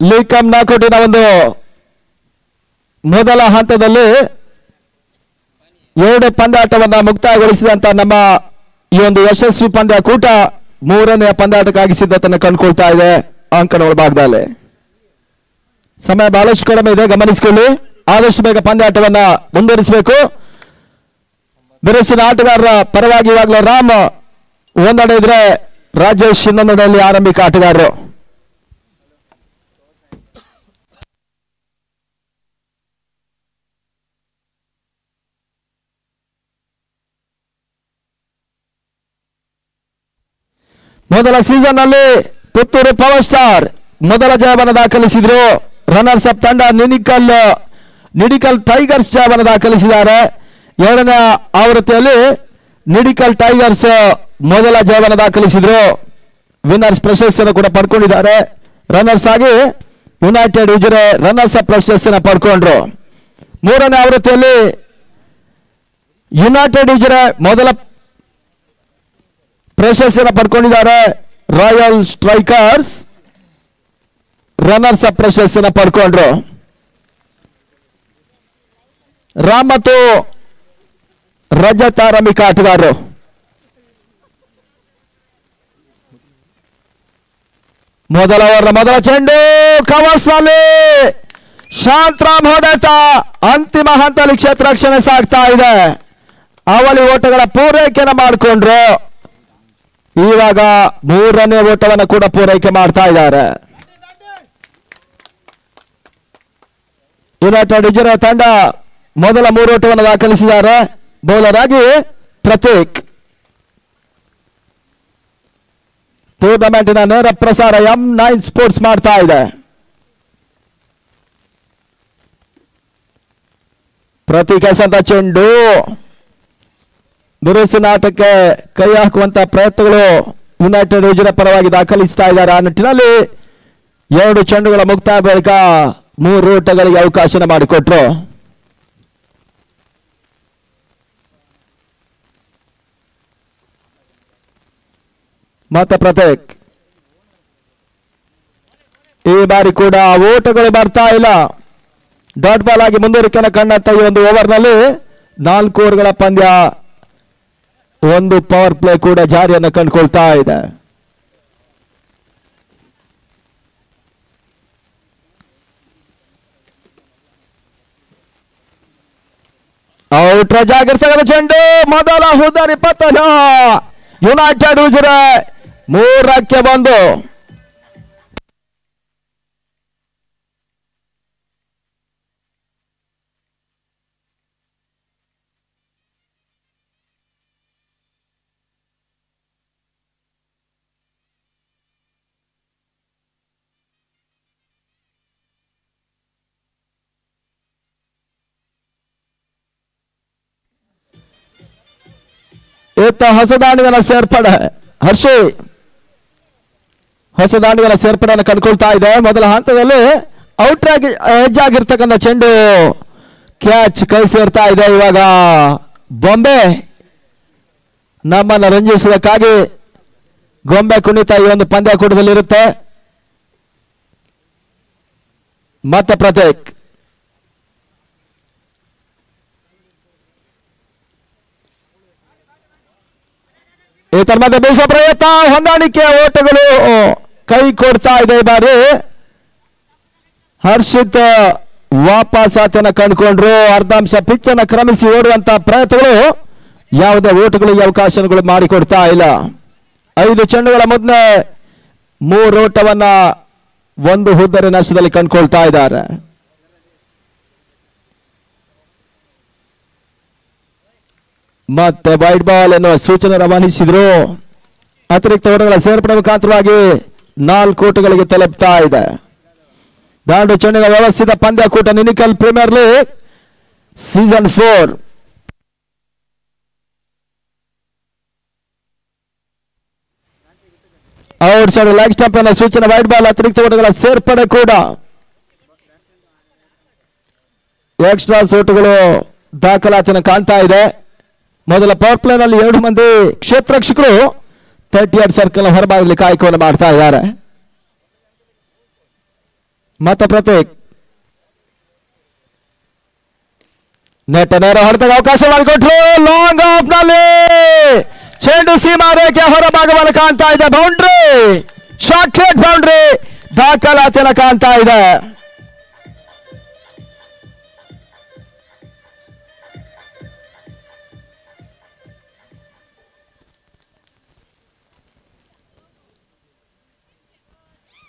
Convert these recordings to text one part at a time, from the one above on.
League cup ನಾಕೌಟಿನ ಒಂದು ಮೊದಲ ಹಂತದಲ್ಲಿ 2 ಪಂದ್ಯಾಟವನ್ನು ಮುಕ್ತಾಯಗೊಳಿಸಿದಂತ ನಮ್ಮ ಈ ಒಂದು ಯಶಸ್ವಿ ಪಂದ್ಯಕೂಟ 3ನೇ ಪಂದ್ಯಾಟಕ್ಕಾಗಿ ಸಿದ್ಧತೆಯನ್ನು ಕಂಡುಕೊಳ್ತಾ ಇದೆ ಅಂಕಣಗಳ ಭಾಗದಲ್ಲಿ. ಸಮಯ ಬಹಳಷ್ಟು ಕಡಿಮೆ ಇದೆ, ಗಮನಿಸಿಕೊಳ್ಳಿ. ಆದಷ್ಟು ಬೇಗ ಪಂದ್ಯಾಟವನ್ನ ಮುಂದುವರಿಸಬೇಕು. ಬಿರುಸಿನ ಆಟಗಾರರ ಪರವಾಗಿ ಇವಾಗಲೇ ರಾಮ್ ಒಂದೆಡೆ ಇದ್ರೆ ರಾಜೇಶ್ ಇನ್ನೊಂದೆಡೆಯಲ್ಲಿ ಆರಂಭಿಕ ಆಟಗಾರರು. ಮೊದಲ ಸೀಸನ್ ನಲ್ಲಿ ಪುತ್ತೂರು ಪವರ್ ಸ್ಟಾರ್ ಮೊದಲ ಜಯವನ್ನು ದಾಖಲಿಸಿದ್ರು. ರನ್ನರ್ಸ್ ಅಪ್ ತಂಡ ನಿಡಿಕಲ್ ಟೈಗರ್ಸ್ ಜಯವನ್ನು ದಾಖಲಿಸಿದ್ದಾರೆ. 2ನೇ ಆವೃತ್ತಿಯಲ್ಲಿ ನಿಡಿಕಲ್ ಟೈಗರ್ಸ್ ಮೊದಲ ಜಯವನ್ನು ದಾಖಲಿಸಿದ್ರು. ವಿನ್ನರ್ಸ್ ಪ್ರಶಸ್ತಿಯನ್ನು ಕೂಡ ಪಡ್ಕೊಂಡಿದ್ದಾರೆ. ರನ್ನರ್ಸ್ ಆಗಿ ಯುನೈಟೆಡ್ ಉಜಿರೆ ರನ್ನರ್ಸ್ ಅಪ್ ಪ್ರಶಸ್ತಿಯನ್ನು ಪಡ್ಕೊಂಡ್ರು. 3ನೇ ಆವೃತ್ತಿಯಲ್ಲಿ ಯುನೈಟೆಡ್ ಉಜಿರೆ ಮೊದಲ ಪ್ರಶಸ್ತಿಯನ್ನು ಪಡ್ಕೊಂಡಿದ್ದಾರೆ. ರಾಯಲ್ ಸ್ಟ್ರೈಕರ್ಸ್ ರನ್ನರ್ಸ್ ಅಪ್ ಪ್ರಶಸ್ತಿಯನ್ನು ಪಡ್ಕೊಂಡ್ರು. ರಾಮ್ ಮತ್ತು ರಜತ್ ಆರಂಭಿಕ ಆಟಗಾರರು. ಮೊದಲ ಓವರ್ ಮೊದಲ ಚೆಂಡು ಕವರ್ಸ್ ನಲ್ಲಿ ಶಾಂತರಾಮ್ ಹೊಡೆತ. ಅಂತಿಮ ಹಂತದಲ್ಲಿ ಕ್ಷೇತ್ರ ರಕ್ಷಣೆ ಸಾಗ್ತಾ ಇದೆ. ಅವಳಿ ಓಟಗಳ ಪೂರೈಕೆಯನ್ನು ಮಾಡಿಕೊಂಡ್ರು. ಇವಾಗ 3ನೇ ಓಟವನ್ನು ಕೂಡ ಪೂರೈಕೆ ಮಾಡ್ತಾ ಇದ್ದಾರೆ. ಯುನೈಟೆಡ್ ಉಜಿರೆ ತಂಡ ಮೊದಲ 3 ಓಟವನ್ನು ದಾಖಲಿಸಿದ್ದಾರೆ. ಬೌಲರ್ ಆಗಿ ಪ್ರತೀಕ್. ಟೂರ್ನಮೆಂಟಿನ ನೇರ ಪ್ರಸಾರ M9 ಸ್ಪೋರ್ಟ್ಸ್ ಮಾಡ್ತಾ ಇದೆ. ಪ್ರತೀಕ್ ಎಸೆದ ಚೆಂಡು ಬಿರುಸಿನ ಆಟಕ್ಕೆ ಕೈ ಹಾಕುವಂತ ಪ್ರಯತ್ನಗಳು ಯುನೈಟೆಡ್ ಉಜಿರೆ ಪರವಾಗಿ ದಾಖಲಿಸ್ತಾ ಇದ್ದಾರೆ. ಆ ನಿಟ್ಟಿನಲ್ಲಿ 2 ಚೆಂಡುಗಳ ಮುಕ್ತಾಯ ಬಳಿಕ 3 ಓಟಗಳಿಗೆ ಅವಕಾಶ ಮಾಡಿಕೊಟ್ರು. ಮತ್ತೆ ಪ್ರತೀಕ್ ಈ ಬಾರಿ ಕೂಡ ಓಟಗಳು ಬರ್ತಾ ಇಲ್ಲ. ಡಾಟ್ ಬಾಲ್ ಆಗಿ ಮುಂದುವರಿಕೆಯನ್ನು ಕಂಡಂತ ಈ ಒಂದು ಓವರ್ನಲ್ಲಿ 4 ಓವರ್ಗಳ ಪಂದ್ಯ, 1 ಪವರ್ ಪ್ಲೇ ಕೂಡ ಜಾರಿಯನ್ನು ಕಂಡುಕೊಳ್ತಾ ಇದೆ. ಔಟ್ ರಜಾಗಿರ್ತಕ್ಕಂಥ ಚೆಂಡು ಮೊದಲ ಹುದರಿ ಪತನ. ಯುನೈಟೆಡ್ ಉಜಿರೆ 3ಕ್ಕೆ ಬಂದು ಹೊಸದಾಣಿಗಳ ಸೇರ್ಪಡೆ. ಹರ್ಷಿ ಹೊಸದಾಣಿಗಳ ಸೇರ್ಪಡೆಯನ್ನು ಕಂಡುಕೊಳ್ತಾ ಇದೆ. ಮೊದಲ ಹಂತದಲ್ಲಿ ಔಟ್ ಆಗಿ ಹೆಜ್ಜಾಗಿರ್ತಕ್ಕಂಥ ಚೆಂಡು ಕ್ಯಾಚ್ ಕೈ ಸೇರ್ತಾ ಇದೆ. ಇವಾಗ ಬೊಂಬೆ ನಮ್ಮನ್ನು ರಂಜಿಸುವುದಕ್ಕಾಗಿ ಗೊಂಬೆ ಕುಣಿತ ಈ ಒಂದು ಪಂದ್ಯಕೂಟದಲ್ಲಿರುತ್ತೆ. ಮತ್ತೆ ಪ್ರತೀಕ್ ಇತರ ಮಧ್ಯೆ ಬೀಸುವ ಪ್ರಯತ್ನ, ಹೊಂದಾಣಿಕೆ ಓಟಗಳು ಕೈ ಕೊಡ್ತಾ ಇದೆ. ಈ ಬಾರಿ ಹರ್ಷಿತ್ ವಾಪಸ್ ಆತನ ಕಂಡುಕೊಂಡ್ರು. ಅರ್ಧಾಂಶ ಪಿಚ್ ಅನ್ನು ಕ್ರಮಿಸಿ ಓಡುವಂತಹ ಪ್ರಯತ್ನಗಳು ಯಾವುದೇ ಓಟಗಳಿಗೆ ಅವಕಾಶಗಳು ಮಾಡಿಕೊಡ್ತಾ ಇಲ್ಲ. 5 ಚೆಂಡುಗಳ ಮುದ್ದೆ 3 ಓಟವನ್ನ 1 ಹುದ್ದರಿ ನಷ್ಟದಲ್ಲಿ ಕಂಡುಕೊಳ್ತಾ ಇದ್ದಾರೆ. ಮತ್ತೆ ವೈಟ್ ಬಾಲ್ ಎನ್ನುವ ಸೂಚನೆ ರವಾನಿಸಿದ್ರು. ಅತಿರಿಕ್ತ ಓವರ್ಗಳ ಸೇರ್ಪಡೆ ಮುಖಾಂತರವಾಗಿ 4 ಓಟಗಳಿಗೆ ತಲುಪ್ತಾ ಇದೆ. ದಾಂಡು ಚೆಂಡಿನ ವ್ಯವಸ್ಥಿತ ಪಂದ್ಯಕೂಟ ನಿನಿಕಲ್ premier league season 4. Outside leg stump ಎನ್ನುವ ಸೂಚನೆ, ವೈಟ್ ಬಾಲ್, ಅತಿರಿಕ್ತ ಓಟಗಳ ಸೇರ್ಪಡೆ ಕೂಡ. ಎಕ್ಸ್ಟ್ರಾ ಓಟಗಳು ದಾಖಲಾತಿನ ಕಾಣ್ತಾ ಇದೆ. ಮೊದಲ ಪವರ್ ಪ್ಲೇ ನಲ್ಲಿ 2 ಮಂದಿ ಕ್ಷೇತ್ರರಕ್ಷಕರು 30 ಯಾರ್ಡ್ ಸರ್ಕಲ್ ಹೊರಭಾಗದಲ್ಲಿ ಕಾಯ್ಕೆಯನ್ನು ಮಾಡ್ತಾ ಇದ್ದಾರೆ. ಮತ್ತೆ ಪ್ರತೀಕ್ ನೆಟ್ ನೇರ ಹೊಡೆದಾಗ ಅವಕಾಶ ಮಾಡಿಕೊಟ್ರು. ಲಾಂಗ್ ಆಫ್ ನಲ್ಲಿ ಚೆಂಡು ಸೀಮಾ ರೇಖೆ ಹೊರಭಾಗವನ್ನು ಕಾಣ್ತಾ ಇದೆ. ಬೌಂಡ್ರಿ, ಶಾರ್ಟ್ ಬೌಂಡ್ರಿ ದಾಖಲಾತಿಯನ್ನು ಕಾಣ್ತಾ ಇದೆ.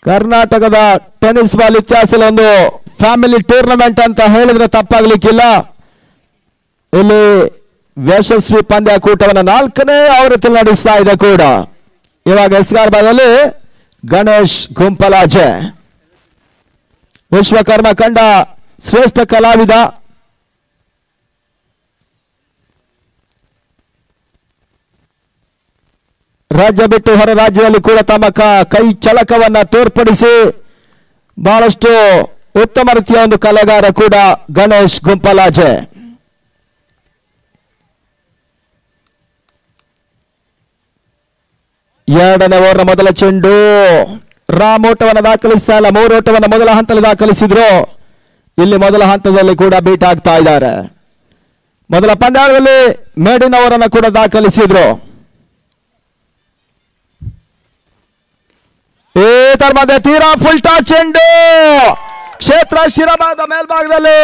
ಕರ್ನಾಟಕದ ಟೆನ್ನಿಸ್ ಬಾಲ್ ಇತಿಹಾಸದಲ್ಲಿ ಒಂದು ಫ್ಯಾಮಿಲಿ ಟೂರ್ನಮೆಂಟ್ ಅಂತ ಹೇಳಿದ್ರೆ ತಪ್ಪಾಗ್ಲಿಕ್ಕಿಲ್ಲ. ಇಲ್ಲಿ ಯಶಸ್ವಿ ಪಂದ್ಯಾಕೂಟವನ್ನು 4ನೇ ಆವೃತ್ತಿಯಲ್ಲಿ ನಡೆಸ್ತಾ ಇದೆ ಕೂಡ. ಇವಾಗ ಎಸ್ಗಾರ್ ಬಾದಲ್ಲಿ ಗಣೇಶ್ ಗುಂಪಲಾಜೆ ವಿಶ್ವಕರ್ಮ ಕಂಡ ಶ್ರೇಷ್ಠ ಕಲಾವಿದ. ರಾಜ್ಯ ಬಿಟ್ಟು ಹೊರ ರಾಜ್ಯದಲ್ಲಿ ಕೂಡ ತಮ್ಮ ಕೈ ಚಳಕವನ್ನ ತೋರ್ಪಡಿಸಿ ಬಹಳಷ್ಟು ಉತ್ತಮ ರೀತಿಯ ಒಂದು ಕಲೆಗಾರ ಕೂಡ ಗಣೇಶ್ ಗುಂಪಲಾಜೆ. ಎರಡನೇ ಓವರ್ನ ಮೊದಲ ಚೆಂಡು. ರಾಮ್ ಓಟವನ್ನು ದಾಖಲಿಸ್ತಾ ಇಲ್ಲ. 3 ಓಟವನ್ನು ಮೊದಲ ಹಂತದಲ್ಲಿ ದಾಖಲಿಸಿದ್ರು. ಇಲ್ಲಿ ಮೊದಲ ಹಂತದಲ್ಲಿ ಕೂಡ ಬೀಟ್ ಆಗ್ತಾ ಇದ್ದಾರೆ. ಮೊದಲ ಪಂದ್ಯದಲ್ಲಿ ಮೇಡಿನ್ ಅವರನ್ನು ಕೂಡ ದಾಖಲಿಸಿದ್ರು. ಈ ತರ ಮಧ್ಯೆ ತೀರಾ ಫುಲ್ ಟಾಚ್ ಚೆಂಡು ಕ್ಷೇತ್ರ ಶಿರಭಾಗದ ಮೇಲ್ಭಾಗದಲ್ಲಿ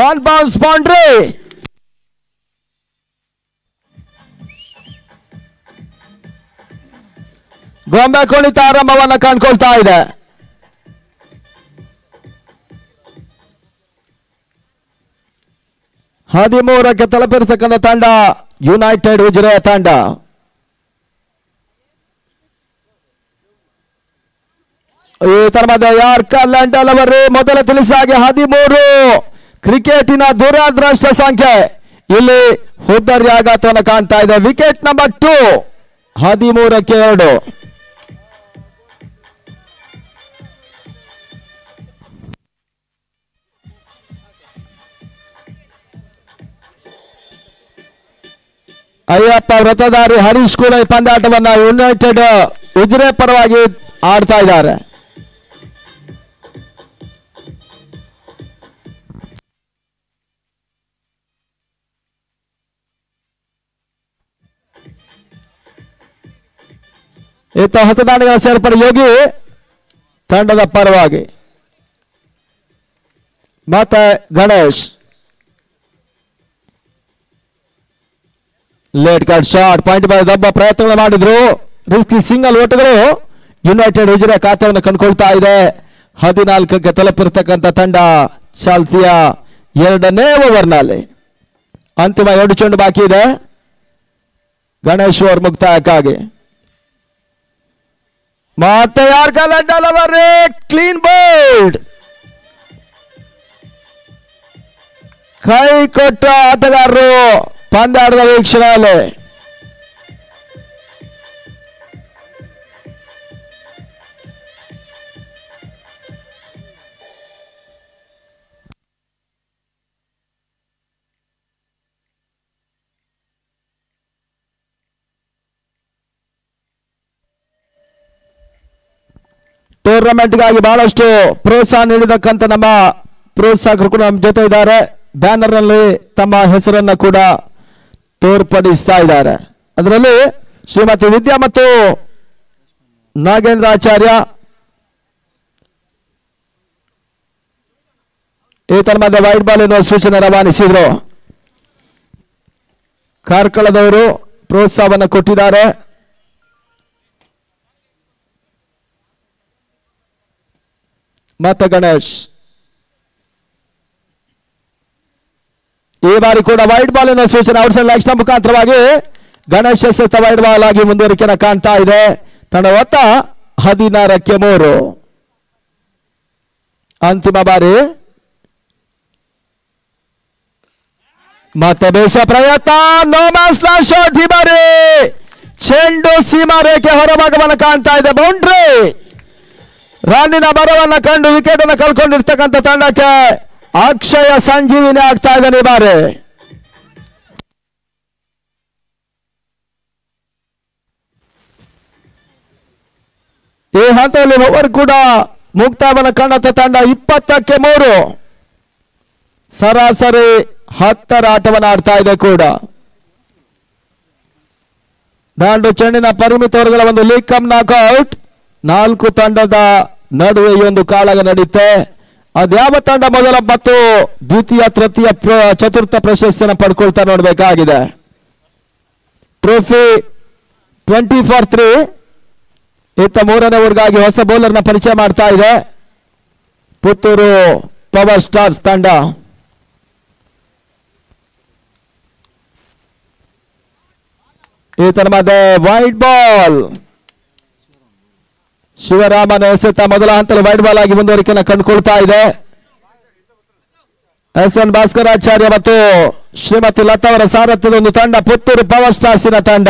1 ಬೌನ್ಸ್ ಬೌಂಡ್ರಿ. ಗೊಂಬೆ ಕುಣಿತ ಆರಂಭವನ್ನ ಕಾಣ್ಕೊಳ್ತಾ ಇದೆ. ಹದಿಮೂರಕ್ಕೆ ತಲುಪಿರ್ತಕ್ಕಂಥ ತಂಡ ಯುನೈಟೆಡ್ ಉಜಿರೆ ತಂಡ. ಈ ತರ ಮಧ್ಯೆ ಯಾರ್ಕರ್ ಲ್ಯಾಂಡಲ್ ಅವರು ಮೊದಲ ತಿಳಿಸಾಗಿ 13 ಕ್ರಿಕೆಟಿನ ದುರಾದೃಷ್ಟ ಸಂಖ್ಯೆ. ಇಲ್ಲಿ ಹುದ್ದರಿ ಆಘಾತವನ್ನು ಕಾಣ್ತಾ ಇದೆ. Wicket number 2 13ಕ್ಕೆ 2. ಅಯ್ಯಪ್ಪ ವೃತ್ತಧಾರಿ ಹರೀಶ್ ಕೂಡ ಈ ಪಂದ್ಯಾಟವನ್ನ ಯುನೈಟೆಡ್ ಉಜಿರೆ ಪರವಾಗಿ ಆಡ್ತಾ ಇದ್ದಾರೆ. ಇತ್ತ ಹೊಸ ದಾಳಿಗಳ ಸೇರ್ಪಡೆ ಯೋಗಿ ತಂಡದ ಪರವಾಗಿ. ಮತ್ತೆ Ganesh late cut shot point ಬಾಯ್ ದಬ್ಬ ಪ್ರಯತ್ನಗಳು ಮಾಡಿದ್ರು. ರಿಸ್ಕಿ ಸಿಂಗಲ್ ಓಟಗಳು ಯುನೈಟೆಡ್ ಉಜಿರೆ ಖಾತೆಯನ್ನು ಕಂಡುಕೊಳ್ತಾ ಇದೆ. 14ಕ್ಕೆ ತಲುಪಿರ್ತಕ್ಕಂಥ ತಂಡ ಚಾಲ್ತಿಯ 2ನೇ ಓವರ್ನಲ್ಲಿ. ಅಂತಿಮ 2 ಚೆಂಡು ಬಾಕಿ ಇದೆ ಗಣೇಶ್ ಓವರ್ ಮುಕ್ತಾಯಕ್ಕಾಗಿ. ಮತ್ತೆ ಯಾರ್ಕರ್ ಲ್ಯಾಂಡಲ್ ಅವರೇ ಕ್ಲೀನ್ ಬೋಲ್ಡ್. ಕೈ ಕೊಟ್ಟ ಆಟಗಾರರು ಪಂದ್ಯಾಟದ ವೀಕ್ಷಣೆಯಲ್ಲಿ. ಟೂರ್ನಮೆಂಟ್ಗಾಗಿ ಬಹಳಷ್ಟು ಪ್ರೋತ್ಸಾಹ ನೀಡಿದಕ್ಕಂತ ನಮ್ಮ ಪ್ರೋತ್ಸಾಹಕರು ಕೂಡ ನಮ್ಮ ಜೊತೆ ಇದ್ದಾರೆ. ಬ್ಯಾನರ್ ನಲ್ಲಿ ತಮ್ಮ ಹೆಸರನ್ನ ಕೂಡ ತೋರ್ಪಡಿಸ್ತಾ ಇದ್ದಾರೆ. ಅದರಲ್ಲಿ ಶ್ರೀಮತಿ ವಿದ್ಯಾ ಮತ್ತು ನಾಗೇಂದ್ರಾಚಾರ್ಯ. ಈ ತರ ಮಧ್ಯೆ ವೈಟ್ ಬಾಲ್ ಎನ್ನುವ ಸೂಚನೆ ರವಾನಿಸಿದ್ರು. ಕಾರ್ಕಳದವರು ಪ್ರೋತ್ಸಾಹವನ್ನು ಕೊಟ್ಟಿದ್ದಾರೆ. ಮತ್ತೆ ಗಣೇಶ್ ಈ ಬಾರಿ ಕೂಡ ವೈಟ್ ಬಾಲ್ ಎನ್ನುವ ಸೂಚನೆ ಔಟ್ ಸೈಡ್ ಲೆಗ್ ಸ್ಟಂಪ್ ಮುಖಾಂತರವಾಗಿ ಗಣೇಶ್ ಎಸೆತ ವೈಟ್ ಬಾಲ್ ಆಗಿ ಮುಂದುವರಿಕೆಯನ್ನು ಕಾಣ್ತಾ ಇದೆ. ತಂಡ ಮೊತ್ತ 16ಕ್ಕೆ 3. ಅಂತಿಮ ಬಾರಿ ಮತ್ತೆ ಬೇಸ ಪ್ರಯತ್ನ. No man's land shot. ಈ ಬಾರಿ ಚೆಂಡು ಸೀಮಾ ರೇಖೆ ಹೊರಭಾಗವನ್ನು ಕಾಣ್ತಾ ಇದೆ. ಬೌಂಡ್ರಿ. ರನ್ನಿನ ಬರವನ್ನ ಕಂಡು ವಿಕೆಟ್ ಅನ್ನು ಕಳ್ಕೊಂಡಿರ್ತಕ್ಕಂಥ ತಂಡಕ್ಕೆ ಅಕ್ಷಯ ಸಂಜೀವಿನಿ ಆಗ್ತಾ ಇದ್ದಾನೆ ಈ ಬಾರಿ. ಈ ಹಂತದಲ್ಲಿ ಓವರ್ ಕೂಡ ಮುಕ್ತಾಯವನ್ನು ಕಾಣುತ್ತ ತಂಡ 20ಕ್ಕೆ 3 ಸರಾಸರಿ 10ರ ಆಟವನ್ನು ಆಡ್ತಾ ಇದೆ ಕೂಡ. ದಾಂಡು ಚೆಂಡಿನ ಪರಿಮಿತ ಓವರ್ಗಳ ಒಂದು ಲೀಗ್ ಕಮ್ ನಾಕ್ಔಟ್. 4 ತಂಡದ ನಡುವೆ ಈ ಒಂದು ಕಾಳಗ ನಡೆಯುತ್ತೆ. ಅದ್ಯಾವ ತಂಡ ಮೊದಲ ಮತ್ತು ದ್ವಿತೀಯ ತೃತೀಯ ಚತುರ್ಥ ಪ್ರಶಸ್ತಿಯನ್ನು ಪಡ್ಕೊಳ್ತಾ ನೋಡಬೇಕಾಗಿದೆ. ಟ್ರೋಫಿ 20-3 ಇತ್ತ 3ನೇ ಓವರ್ಗಾಗಿ ಹೊಸ ಬೌಲರ್ನ ಪರಿಚಯ ಮಾಡ್ತಾ ಇದೆ ಪುತ್ತೂರು ಪವರ್ ಸ್ಟಾರ್ಸ್ ತಂಡ. ಈತನ ಮಧ್ಯೆ ವೈಡ್ ಬಾಲ್. ಶಿವರಾಮನ ಎಸೆತ ಮೊದಲ ಹಂತದಲ್ಲಿ ವೈಡ್ ಬಾಲ್ ಆಗಿ ಮುಂದುವರಿಕೆಯನ್ನು ಕಂಡುಕೊಳ್ತಾ ಇದೆ. ಎಸ್.ಎನ್. ಭಾಸ್ಕರಾಚಾರ್ಯ ಮತ್ತು ಶ್ರೀಮತಿ ಲತಾ ಅವರ ಸಾರಥ್ಯದ ಒಂದು ತಂಡ ಪುತ್ತೂರು ಪವರ್ ಸ್ಟಾರ್ಸಿನ ತಂಡ.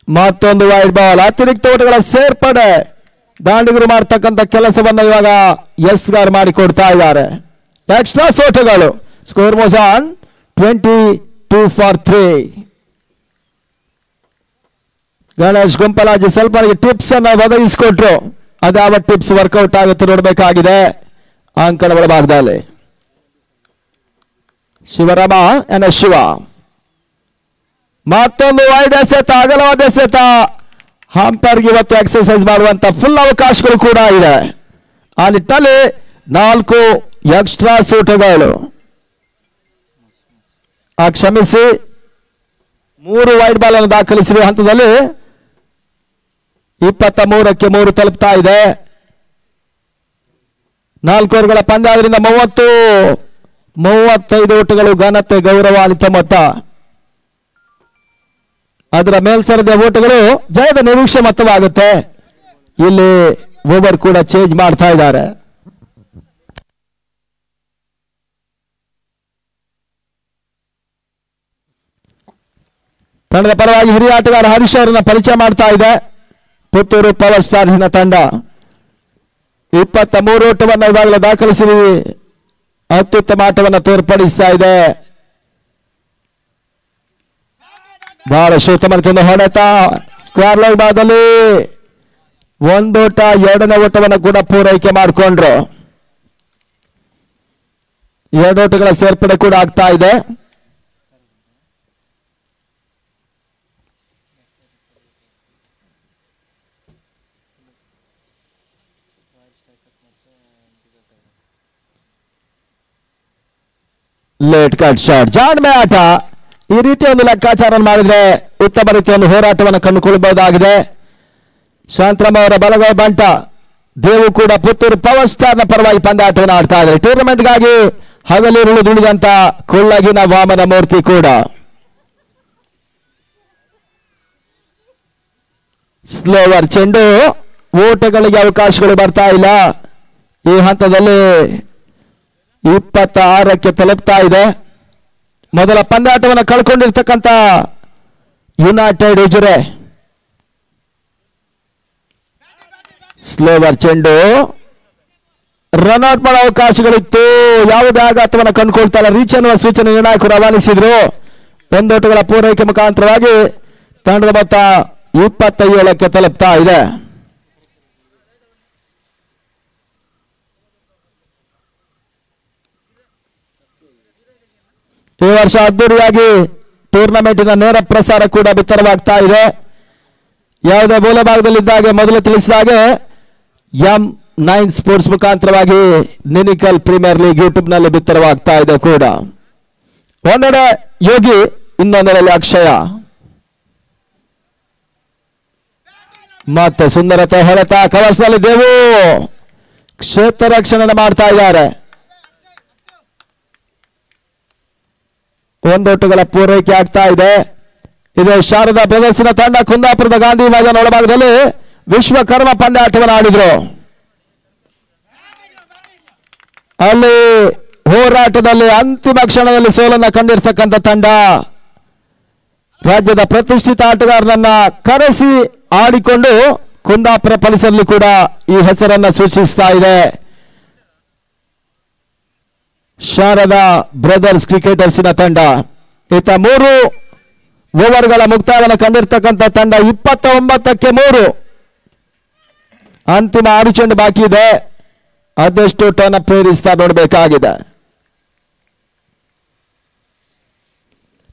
ಮತ್ತೊಂದು ವೈಡ್ ಬಾಲ್. ಅತಿರಿಕ್ತ ಓಟಗಳ ಸೇರ್ಪಡೆ ದಾಂಡಿಗರು ಮಾಡ್ತಕ್ಕಂಥ ಕೆಲಸವನ್ನ ಇವಾಗ ಎಸ್ ಗಾರ್ ಮಾಡಿಕೊಡ್ತಾ ಇದ್ದಾರೆ. ಎಕ್ಸ್ಟ್ರಾ ಓಟಗಳು. Score was on 22-3. ಗಣೇಶ್ ಗುಂಪಲಾಜಿ ಸ್ವಲ್ಪ ಟಿಪ್ಸ್ ಅನ್ನ ಒದಗಿಸಿಕೊಟ್ರು. ಅದಾವ ಟಿಪ್ಸ್ ವರ್ಕೌಟ್ ಆಗುತ್ತೆ ನೋಡಬೇಕಾಗಿದೆ ಅಂಕಣ ಒಳಭಾಗದಲ್ಲಿ. ಶಿವರಾಮ ಎನ್ ಎಸ್ ಶಿವ ಮತ್ತೊಂದು ವೈಡ್ ಎಸೆತ, ಅಗಲವಾದ ಎಸೆತ. ಹಂಪರ್ಗೆ ಇವತ್ತು ಎಕ್ಸರ್ಸೈಸ್ ಮಾಡುವಂತ ಫುಲ್ ಅವಕಾಶಗಳು ಕೂಡ ಇದೆ. ಆ ನಿಟ್ಟಲ್ಲಿ 4 ಎಕ್ಸ್ಟ್ರಾ ಸೂಟಗಳು. ಕ್ಷಮಿಸಿ 3 ವೈಡ್ ಬಾಲ್ ಅನ್ನು ದಾಖಲಿಸಿರುವ ಹಂತದಲ್ಲಿ 23ಕ್ಕೆ 3 ತಲುಪ್ತಾ ಇದೆ. 4 ಓವರ್ಗಳ ಪಂದ್ಯ ಆದ್ರಿಂದ 35 ಓಟಗಳು ಘನತೆ ಗೌರವಾನ್ವಿತ ಮೊತ್ತ. ಅದರ ಮೇಲ್ಸರದ ಓಟಗಳು ಜಯದ ನಿರೀಕ್ಷೆ ಮೊತ್ತವಾಗುತ್ತೆ. ಇಲ್ಲಿ ಓವರ್ ಕೂಡ ಚೇಂಜ್ ಮಾಡ್ತಾ ಇದ್ದಾರೆ. ತಂಡದ ಪರವಾಗಿ ಹಿರಿಯ ಆಟಗಾರ ಹರೀಶ್ ಅವರನ್ನ ಪರಿಚಯ ಮಾಡ್ತಾ ಇದೆ ಪುತ್ತೂರು ಪವರ್ ಸ್ಟಾರ್ಸ್ನ ತಂಡ. 23 ಓಟವನ್ನು ಇವಾಗಲೇ ದಾಖಲಿಸಿ ಅತ್ಯುತ್ತಮ ಆಟವನ್ನು ತೋರ್ಪಡಿಸ್ತಾ ಇದೆ. ಬಹಳ ಶ್ರೇಷ್ಠ ಹೊಡೆತ. ಸ್ಕ್ವೇರ್ ಲೈನ್ ಭಾಗದಲ್ಲಿ 1 ಓಟ, 2ನೇ ಓಟವನ್ನು ಕೂಡ ಪೂರೈಕೆ ಮಾಡಿಕೊಂಡ್ರು. 2 ಓಟಗಳ ಸೇರ್ಪಡೆ ಕೂಡ ಆಗ್ತಾ ಇದೆ. ಲೇಟ್ ಕಟ್ ಶಾಟ್, ಜಾಣ್ಮೆ ಆಟ. ಈ ರೀತಿಯ ಒಂದು ಲೆಕ್ಕಾಚಾರ ಮಾಡಿದ್ರೆ ಉತ್ತಮ ರೀತಿಯ ಒಂದು ಹೋರಾಟವನ್ನು ಕಂಡುಕೊಳ್ಳಬಹುದಾಗಿದೆ. ಶಾಂತರಾಮ್ ಅವರ ಬಲಗೈ ಬಂಟ ದೇವು ಕೂಡ ಪುತ್ತೂರು ಪವರ್ ಸ್ಟಾರ್ನ ಪರವಾಗಿ ಪಂದ್ಯಾಟವನ್ನು ಆಡ್ತಾ ಇದ್ದಾರೆ. ಟೂರ್ನಮೆಂಟ್ಗಾಗಿ ಹಗಲಿರುಳು ದುಡಿದಂತ ಕೊಳ್ಳಗಿನ ವಾಮನ ಮೂರ್ತಿ ಕೂಡ. ಸ್ಲೋವರ್ ಚೆಂಡು, ಓಟಗಳಿಗೆ ಅವಕಾಶಗಳು ಬರ್ತಾ ಇಲ್ಲ. ಈ ಹಂತದಲ್ಲಿ 26ಕ್ಕೆ ತಲುಪ್ತಾ ಇದೆ. ಮೊದಲ ಪಂದ್ಯಾಟವನ್ನು ಕಳ್ಕೊಂಡಿರ್ತಕ್ಕಂಥ ಯುನೈಟೆಡ್ ಉಜಿರೆ. ಸ್ಲೋವರ್ ಚೆಂಡು, ರನ್ಔಟ್ ಮಾಡೋ ಅವಕಾಶಗಳಿತ್ತು. ಯಾವುದೇ ಆಘಾತವನ್ನು ಕಂಡುಕೊಳ್ತಾ ಇಲ್ಲ. ರೀಚ್ ಅನ್ನುವ ಸೂಚನೆ ನಿರ್ಣಾಯಕರು ರವಾನಿಸಿದ್ರು. 1 ಓಟಗಳ ಪೂರೈಕೆ ಮುಖಾಂತರವಾಗಿ ತಂಡದ ಮೊತ್ತ 27ಕ್ಕೆ ತಲುಪ್ತಾ ಇದೆ. ಈ ವರ್ಷ ಅದ್ದೂರಿಯಾಗಿ ಟೂರ್ನಮೆಂಟಿನ ನೇರ ಪ್ರಸಾರ ಕೂಡ ಬಿತ್ತರವಾಗ್ತಾ ಇದೆ. ಯಾವುದೇ ಮೂಲ ಭಾಗದಲ್ಲಿದ್ದಾಗ ಮೊದಲು ತಿಳಿಸಿದಾಗೆ M9 ಸ್ಪೋರ್ಟ್ಸ್ ಮುಖಾಂತರವಾಗಿ ನಿನಿಕಲ್ ಪ್ರೀಮಿಯರ್ ಲೀಗ್ ಯೂಟ್ಯೂಬ್ ನಲ್ಲಿ ಬಿತ್ತರವಾಗ್ತಾ ಇದೆ ಕೂಡ. ಒಂದೆಡೆ ಯೋಗಿ, ಇನ್ನೊಂದೆಡೆಯಲ್ಲಿ ಅಕ್ಷಯ. ಮತ್ತೆ ಸುಂದರತೆ ಹೊಡೆತ, ಕವಚದಲ್ಲಿ ದೇವು ಕ್ಷೇತ್ರ ರಕ್ಷಣೆ ಮಾಡ್ತಾ ಇದ್ದಾರೆ. 1 ಓಟಗಳ ಪೂರೈಕೆ ಆಗ್ತಾ ಇದೆ. ಇದು ಶಾರದಾ ಬ್ರದರ್ಸ್ನ ತಂಡ ಕುಂದಾಪುರದ ಗಾಂಧಿ ಮೈದಾನ ಒಳಭಾಗದಲ್ಲಿ ವಿಶ್ವಕರ್ಮ ಪಂದ್ಯಾಟವನ್ನು ಆಡಿದ್ರು. ಅಲ್ಲಿ ಹೋರಾಟದಲ್ಲಿ ಅಂತಿಮ ಕ್ಷಣದಲ್ಲಿ ಸೋಲನ್ನು ಕಂಡಿರ್ತಕ್ಕಂಥ ತಂಡ ರಾಜ್ಯದ ಪ್ರತಿಷ್ಠಿತ ಆಟಗಾರನನ್ನ ಕರೆಸಿ ಆಡಿಕೊಂಡು ಕುಂದಾಪುರ ಪರಿಸರದಲ್ಲಿ ಕೂಡ ಈ ಹೆಸರನ್ನ ಸೂಚಿಸ್ತಾ ಇದೆ. ಶಾರದಾ ಬ್ರದರ್ಸ್ ಕ್ರಿಕೆಟರ್ಸ್ನ ತಂಡ. ಈತ ಓವರ್ಗಳ ಮುಕ್ತಾಯವನ್ನು ಕಂಡಿರ್ತಕ್ಕಂಥ ತಂಡ 29ಕ್ಕೆ 3. ಅಂತಿಮ 6 ಚೆಂಡು ಬಾಕಿ ಇದೆ. ಅದೆಷ್ಟು ಟರ್ನ್ ಅಪ್ ಏರಿಸ್ತಾ ನೋಡಬೇಕಾಗಿದೆ.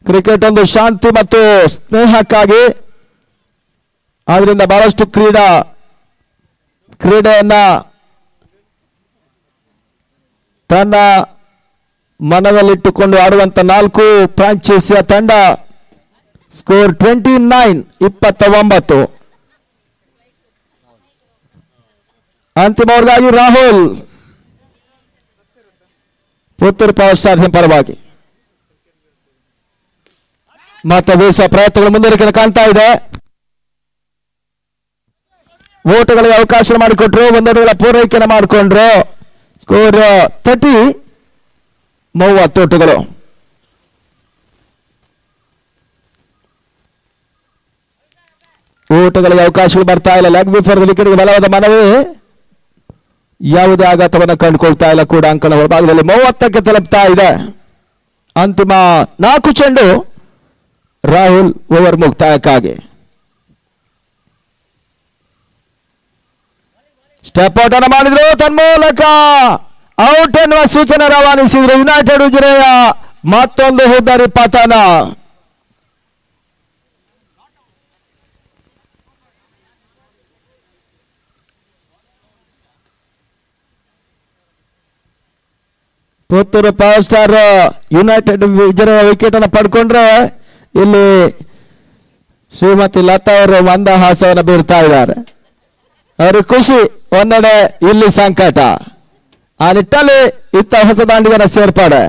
ಕ್ರಿಕೆಟ್ ಒಂದು ಶಾಂತಿ ಮತ್ತು ಸ್ನೇಹಕ್ಕಾಗಿ, ಆದ್ರಿಂದ ಬಹಳಷ್ಟು ಕ್ರೀಡೆಯನ್ನ ತನ್ನ ಮನದಲ್ಲಿಟ್ಟುಕೊಂಡು ಆಡುವಂತ 4 ಫ್ರಾಂಚೈಸಿಯ ತಂಡ. ಸ್ಕೋರ್ 29. ಅಂತಿಮ ಓವರ್ಗಾಗಿ ರಾಹುಲ್ ಪುತ್ತೂರು ಪವರ್ ಸ್ಟಾರ್ ಪರವಾಗಿ ಮತ್ತೆ ಬೀಸುವ ಪ್ರಯತ್ನಗಳು ಮುಂದುವರಿಕೆ ಕಾಣ್ತಾ ಇದೆ. ಓಟುಗಳಿಗೆ ಅವಕಾಶ ಮಾಡಿಕೊಟ್ರು, ಒಂದೆರಡುಗಳ ಪೂರೈಕೆಯನ್ನು ಮಾಡಿಕೊಂಡ್ರು. ಸ್ಕೋರ್ 30 ಓಟುಗಳು. ಓಟಗಳಿಗೆ ಅವಕಾಶಗಳು ಬರ್ತಾ ಇಲ್ಲ. ಲೆಗ್ ಬಿಫೋರ್ ವಿಕೆಟ್ಗೆ ಬಲವಾದ ಮನವಿ, ಯಾವುದೇ ಆಘಾತವನ್ನು ಕಂಡುಕೊಳ್ತಾ ಇಲ್ಲ ಕೂಡ. ಅಂಕಣ ಹೊರಭಾಗದಲ್ಲಿ 30ಕ್ಕೆ ತಲುಪ್ತಾ ಇದೆ. ಅಂತಿಮ 4 ಚೆಂಡು ರಾಹುಲ್ ಓವರ್ ಮುಕ್ತಾಯಕ್ಕಾಗಿ. ಸ್ಟೆಪ್ ಔಟ್ ಅನ್ನು ಮಾಡಿದ್ರು, ತನ್ಮೂಲಕ ಔಟ್ ಎನ್ನುವ ಸೂಚನೆ ರವಾನಿಸಿದ್ರು. ಯುನೈಟೆಡ್ ಉಜಿರೆಯ ಮತ್ತೊಂದು ಹುದ್ದಾರಿ ಪತನ. ಪುತ್ತೂರು ಪವರ್ ಸ್ಟಾರ್ ಯುನೈಟೆಡ್ ಉಜಿರೆಯ ವಿಕೆಟ್ ಅನ್ನು ಪಡ್ಕೊಂಡ್ರೆ ಇಲ್ಲಿ ಶ್ರೀಮತಿ ಲತಾ ಅವರು ಮಂದಹಾಸವನ್ನು ಬೀರ್ತಾ ಇದ್ದಾರೆ. ಅವರು ಖುಷಿ, ಒಂದೆಡೆ ಇಲ್ಲಿ ಸಂಕಟ. ಆ ನಿಟ್ಟಲ್ಲಿ ಇತ್ತ ಹೊಸ ದಾಂಡಿಗರ ಸೇರ್ಪಡೆ.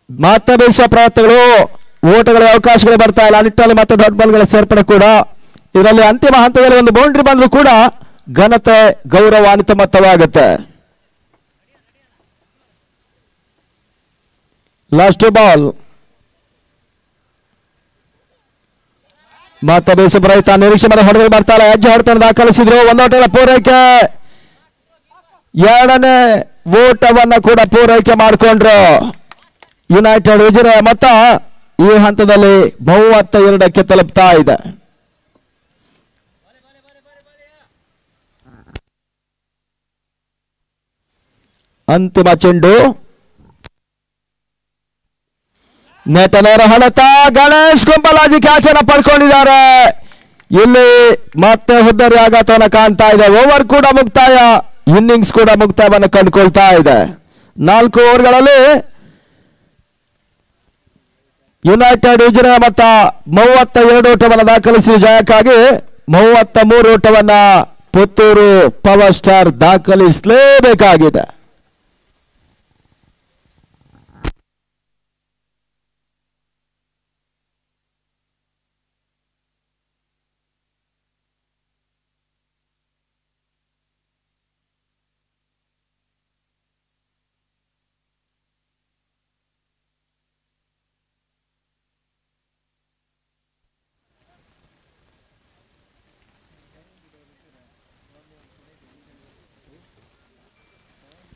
ಮತ್ತೆ ಬೀಸುವ ಪ್ರಯತ್ನಗಳು, ಓಟಗಳ ಅವಕಾಶಗಳು ಬರ್ತಾ ಇಲ್ಲ. ಆ ನಿಟ್ಟಲ್ಲಿ ಮತ್ತೆ ಡಾಟ್ ಬಾಲ್ಗಳ ಸೇರ್ಪಡೆ ಕೂಡ. ಇದರಲ್ಲಿ ಅಂತಿಮ ಹಂತದಲ್ಲಿ ಒಂದು ಬೌಂಡ್ರಿ ಬಂದರೂ ಕೂಡ ಘನತೆ ಗೌರವಾನ್ವಿತ ಮೊತ್ತವಾಗುತ್ತೆ. Last ball. ಮತ್ತೆ ಬೇಸು ಪ್ರಯತ್ನ, ನಿರೀಕ್ಷೆ ಮೇಲೆ ಹೊಡೆದು ಬರ್ತಾ ಇಲ್ಲ. ಹೆಜ್ಜೆ ಹೊಡೆತ ದಾಖಲಿಸಿದ್ರು. ಒಂದೋಟಗಳ ಪೂರೈಕೆ, ಎರಡನೇ ಓಟವನ್ನ ಕೂಡ ಪೂರೈಕೆ ಮಾಡಿಕೊಂಡ್ರು. ಯುನೈಟೆಡ್ ಉಜಿರೆ ಮೊತ್ತ ಈ ಹಂತದಲ್ಲಿ 32ಕ್ಕೆ ತಲುಪ್ತಾ ಇದೆ. ಅಂತಿಮ ಚೆಂಡು ನೆಟ ನೇರ ಹೊಡೆತ. ಗಣೇಶ್ ಗುಂಬಲಾಜಿ ಕ್ಯಾಚ್ ಅನ್ನು ಪಡ್ಕೊಂಡಿದ್ದಾರೆ. ಇಲ್ಲಿ ಮತ್ತೆ ಹುದ್ದರಿ ಆಘಾತವನ್ನು ಕಾಣ್ತಾ ಇದೆ. ಓವರ್ ಕೂಡ ಮುಕ್ತಾಯ, ಇನ್ನಿಂಗ್ಸ್ ಕೂಡ ಮುಕ್ತಾಯವನ್ನು ಕಂಡುಕೊಳ್ತಾ ಇದೆ. 4 ಓವರ್ಗಳಲ್ಲಿ ಯುನೈಟೆಡ್ ಉಜಿರೆ ಮೊತ್ತ 32 ಓಟವನ್ನು ದಾಖಲಿಸಿ ಜಯಕ್ಕಾಗಿ 33 ಓಟವನ್ನ ಪುತ್ತೂರು ಪವರ್ ಸ್ಟಾರ್ ದಾಖಲಿಸಲೇಬೇಕಾಗಿದೆ.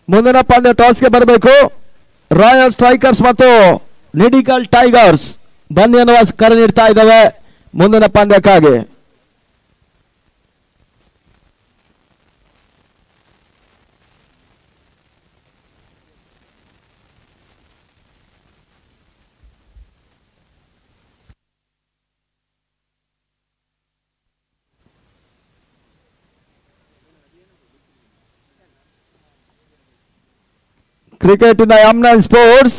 ಮುಂದಿನ ಪಂದ್ಯ ಟಾಸ್ಗೆ ಬರಬೇಕು. ರಾಯಲ್ ಸ್ಟ್ರೈಕರ್ಸ್ ಮತ್ತು ನಿಡಿಕಲ್ ಟೈಗರ್ಸ್ ಬನ್ನಿ ಅನ್ನುವ ಕರೆ ನೀಡ್ತಾ ಇದ್ದಾವೆ ಮುಂದಿನ ಪಂದ್ಯಕ್ಕಾಗಿ. ಕ್ರಿಕೆಟ್ ಇಂದ M9 ಸ್ಪೋರ್ಟ್ಸ್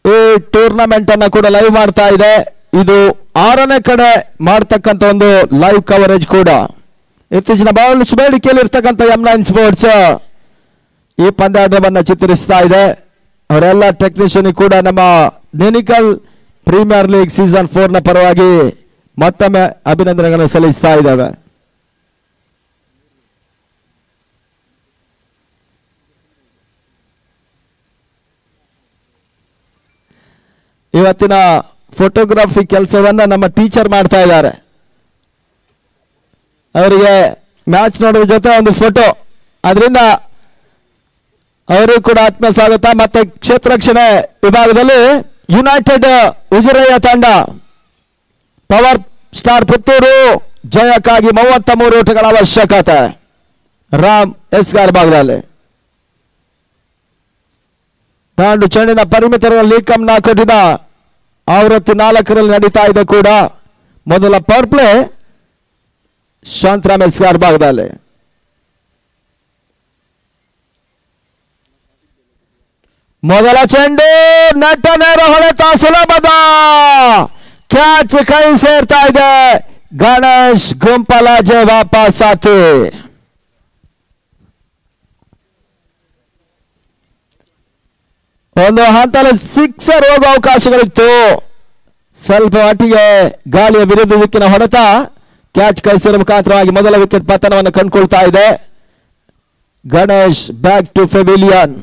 ಈ ಟೂರ್ನಮೆಂಟ್ ಅನ್ನ ಕೂಡ ಲೈವ್ ಮಾಡ್ತಾ ಇದೆ. ಇದು 6ನೇ ಕಡೆ ಮಾಡ್ತಕ್ಕಂಥ ಒಂದು ಲೈವ್ ಕವರೇಜ್ ಕೂಡ. ಇತ್ತೀಚಿನ ಬಹಳಷ್ಟು ಬೇಡಿಕೆಯಲ್ಲಿ ಇರ್ತಕ್ಕಂಥ M9 ಸ್ಪೋರ್ಟ್ಸ್ ಈ ಪಂದ್ಯಾಟವನ್ನು ಚಿತ್ರಿಸ್ತಾ ಇದೆ. ಅವರೆಲ್ಲ ಟೆಕ್ನಿಷಿಯನ್ ಕೂಡ ನಮ್ಮ ನೆನಿಕಲ್ ಪ್ರೀಮಿಯರ್ ಲೀಗ್ ಸೀಸನ್ 4ನ ಪರವಾಗಿ ಮತ್ತೊಮ್ಮೆ ಅಭಿನಂದನೆಗಳನ್ನು ಸಲ್ಲಿಸ್ತಾ ಇದ್ದಾವೆ. ಇವತ್ತಿನ ಫೋಟೋಗ್ರಫಿ ಕೆಲಸವನ್ನ ನಮ್ಮ ಟೀಚರ್ ಮಾಡ್ತಾ ಇದ್ದಾರೆ. ಅವರಿಗೆ ಮ್ಯಾಚ್ ನೋಡೋದ್ರ ಜೊತೆ ಒಂದು ಫೋಟೋ, ಅದರಿಂದ ಅವರು ಕೂಡ ಆತ್ಮ ಸ್ವಾಗತ. ಮತ್ತೆ ಕ್ಷೇತ್ರ ರಕ್ಷಣೆ ವಿಭಾಗದಲ್ಲಿ ಯುನೈಟೆಡ್ ಉಜಿರೆಯ ತಂಡ ಪವರ್ ಸ್ಟಾರ್ ಪುತ್ತೂರು ಜಯಕ್ಕಾಗಿ 33 ಓಟಗಳ ಅವಶ್ಯಕತೆ. ರಾಮ್ ಎಸ್ಗಾರ್ ಭಾಗದಲ್ಲಿ ತಾಂಡು ಚೆಂಡಿನ ಪರಿಮಿತರಲ್ಲಿ ಕಮ್ನ ಕೊಟ್ಟಿನ ಆವೃತ್ತಿ 4ರಲ್ಲಿ ನಡೀತಾ ಇದೆ ಕೂಡ. ಮೊದಲ ಪವರ್ ಪ್ಲೇ ಶಾಂತರಾಮ್ ಎಸ್ಗಾರ್ ಭಾಗದಲ್ಲಿ. ಮೊದಲ ಚೆಂಡು ನೆಟ್ಟ ನೇರ ಹೊಡೆತ, ಸುಲಭದ ಕ್ಯಾಚ್ ಕೈ ಸೇರ್ತಾ ಇದೆ. ಗಣೇಶ್ ಗುಂಪಲಾಜೆ ವಾಪಸ್ ಆತಿ. ಒಂದು ಹಂತದಲ್ಲಿ ಸಿಕ್ಸರ್ ಹೋಗುವ ಅವಕಾಶಗಳಿತ್ತು. ಸ್ವಲ್ಪ ಮಟ್ಟಿಗೆ ಗಾಳಿಯ ವಿರುದ್ಧ ದಿಕ್ಕಿನ ಹೊಡೆತ ಕ್ಯಾಚ್ ಕೈ ಸೇರುವ ಮುಖಾಂತರವಾಗಿ ಮೊದಲ ವಿಕೆಟ್ ಪತನವನ್ನು ಕಂಡುಕೊಳ್ತಾ ಇದೆ. Ganesh back to pavilion.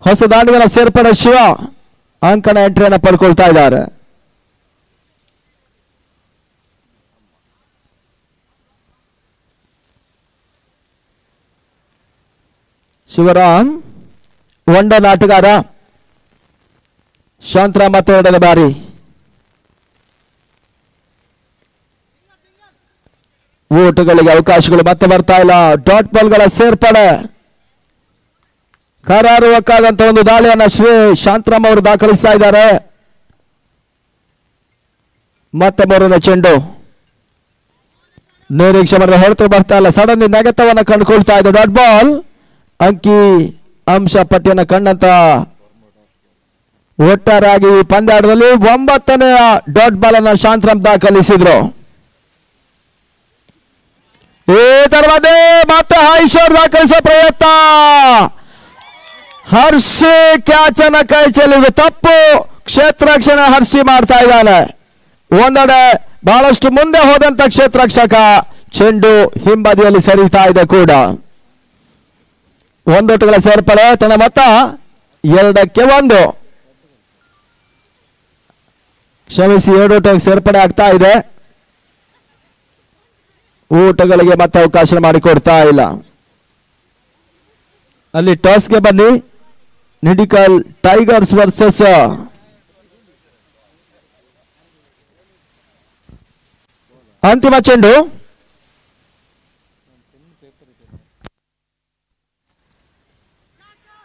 ಹೊಸ ದಾಂಡಿಗಳ ಸೇರ್ಪಡೆ ಶಿವ ಅಂಕಣ ಎಂಟ್ರಿಯನ್ನು ಪಡ್ಕೊಳ್ತಾ ಇದ್ದಾರೆ. ಶಿವರಾಮ್ ಒಂಡನ್ ಆಟಗಾರ. ಶಾಂತರಾಮ್ ಮತ್ತೆ 2ನೇ ಬಾರಿ. ಓಟಗಳಿಗೆ ಅವಕಾಶಗಳು ಮತ್ತೆ ಬರ್ತಾ ಇಲ್ಲ. ಡಾಟ್ ಬಾಲ್ಗಳ ಸೇರ್ಪಡೆ ಕರಾರುವಕ್ಕಾದಂತ ಒಂದು ದಾಳಿಯನ್ನು ಶಾಂತರಾಮ್ ಅವರು ದಾಖಲಿಸ್ತಾ ಇದ್ದಾರೆ. ಮತ್ತೆ 3ನೇ ಚೆಂಡು ನಿರೀಕ್ಷೆ ಮಾಡಿದ ಹೊರತು ಬರ್ತಾ ಇಲ್ಲ. ಸಡನ್ ನೆಗೆತವನ್ನು ಕಂಡುಕೊಳ್ತಾ ಇದೆ. ಡಾಟ್ ಬಾಲ್ ಅಂಕಿ ಅಂಶ ಪಟ್ಟಿಯನ್ನು ಕಂಡಂತ ಒಟ್ಟಾರೆಯಾಗಿ ಪಂದ್ಯಾಟದಲ್ಲಿ 9ನೇ ಡಾಟ್ ಬಾಲ್ ಅನ್ನು ಶಾಂತರಾಮ್ ದಾಖಲಿಸಿದ್ರು. ಈ ತರವಾದ ಮತ್ತೆ ಹೈಶೋರ್ ದಾಖಲಿಸುವ ಪ್ರಯತ್ನ. ಹರ್ಷಿ ಕ್ಯಾಚ್ ಅನ್ನ ಕೈ ಚೆಲ್ಲಿದೆ. ತಪ್ಪು ಕ್ಷೇತ್ರ ರಕ್ಷಣೆ ಹರ್ಷಿ ಮಾಡ್ತಾ ಇದ್ದಾನೆ. ಒಂದೆಡೆ ಬಹಳಷ್ಟು ಮುಂದೆ ಹೋದಂತ ಕ್ಷೇತ್ರ ರಕ್ಷಕ ಚೆಂಡು ಹಿಂಬದಿಯಲ್ಲಿ ಸರಿತಾ ಇದೆ ಕೂಡ. 1 ಓಟಗಳ ಸೇರ್ಪಡೆ. ತನ್ನ ಮೊತ್ತ 2-1. ಕ್ಷಮಿಸಿ, 2 ಓಟಕ್ಕೆ ಸೇರ್ಪಡೆ ಆಗ್ತಾ ಇದೆ. ಊಟಗಳಿಗೆ ಮತ್ತೆ ಅವಕಾಶ ಮಾಡಿಕೊಡ್ತಾ ಇಲ್ಲ. ಅಲ್ಲಿ ಟಾಸ್ಗೆ ಬನ್ನಿ. ನಿಡಿಕಲ್ ಟೈಗರ್ಸ್ ವರ್ಸಸ್ ಅಂತಿಮ ಚೆಂಡು.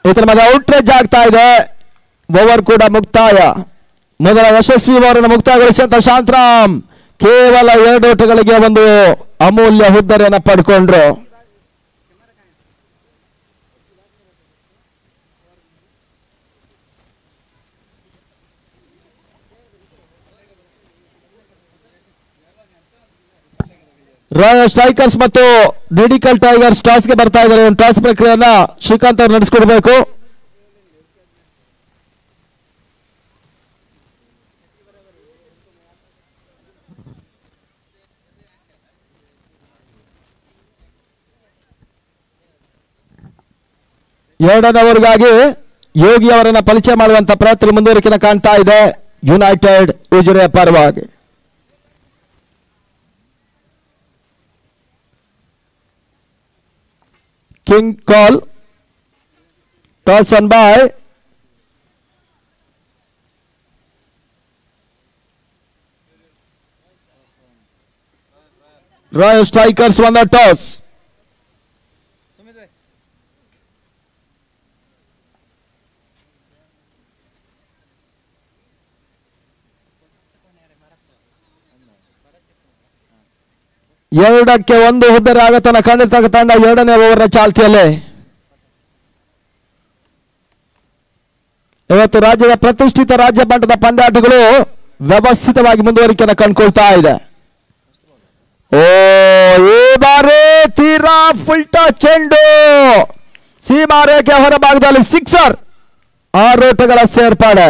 ಇದರ ಮೇಲೆ ಔಟ್ರೇಜ್ ಆಗ್ತಾ ಇದೆ. ಓವರ್ ಕೂಡ ಮುಕ್ತಾಯ. ಮೊದಲ ಯಶಸ್ವಿ ಓವರನ್ನು ಮುಕ್ತಾಯಗೊಳಿಸಿದಂತ ಶಾಂತರಾಮ್ ಕೇವಲ 2 ಓಟಗಳಿಗೆ ಒಂದು ಅಮೂಲ್ಯ ಹುದ್ದರಿಯನ್ನು ಪಡ್ಕೊಂಡ್ರು. ರಾಯಲ್ ಸ್ಟ್ರೈಕರ್ಸ್ ಮತ್ತು ನಿಡಿಕಲ್ ಟೈಗರ್ಸ್ ಟಾಸ್ಗೆ ಬರ್ತಾ ಇದ್ದಾರೆ. ಟಾಸ್ ಪ್ರಕ್ರಿಯೆಯನ್ನ ಶ್ರೀಕಾಂತ್ ಅವರು ನಡೆಸಿಕೊಡ್ಬೇಕು. ಎರಡನೇ ಓವರ್ಗಾಗಿ ಯೋಗಿ ಅವರನ್ನ ಪರಿಚಯ ಮಾಡುವಂತ ಪ್ರಯತ್ನ ಮುಂದುವರಿಕೆ ಕಾಣ್ತಾ ಇದೆ ಯುನೈಟೆಡ್ ಉಜಿರೆ ಪರವಾಗಿ. King call, toss on by Royal Strikers won the toss. ಎರಡಕ್ಕೆ ಒಂದು ಹುದ್ದೆರೆ ಆಗತನ ಕಂಡಿರ್ತಕ್ಕ ತಂಡ 2ನೇ ಓವರ್ನ ಚಾಲ್ತಿಯಲ್ಲಿ. ಇವತ್ತು ರಾಜ್ಯದ ಪ್ರತಿಷ್ಠಿತ ರಾಜ್ಯ ಮಟ್ಟದ ಪಂದ್ಯಾಟಗಳು ವ್ಯವಸ್ಥಿತವಾಗಿ ಮುಂದುವರಿಕೆಯನ್ನು ಕಂಡುಕೊಳ್ತಾ ಇದೆ. ಈ ಬಾರಿ ತೀರಾ ಫುಲ್ಟ ಚೆಂಡು ಸೀಮಾ ರೇಖೆ ಹೊರಭಾಗದಲ್ಲಿ ಸಿಕ್ಸರ್. 6 ಓಟಗಳ ಸೇರ್ಪಡೆ.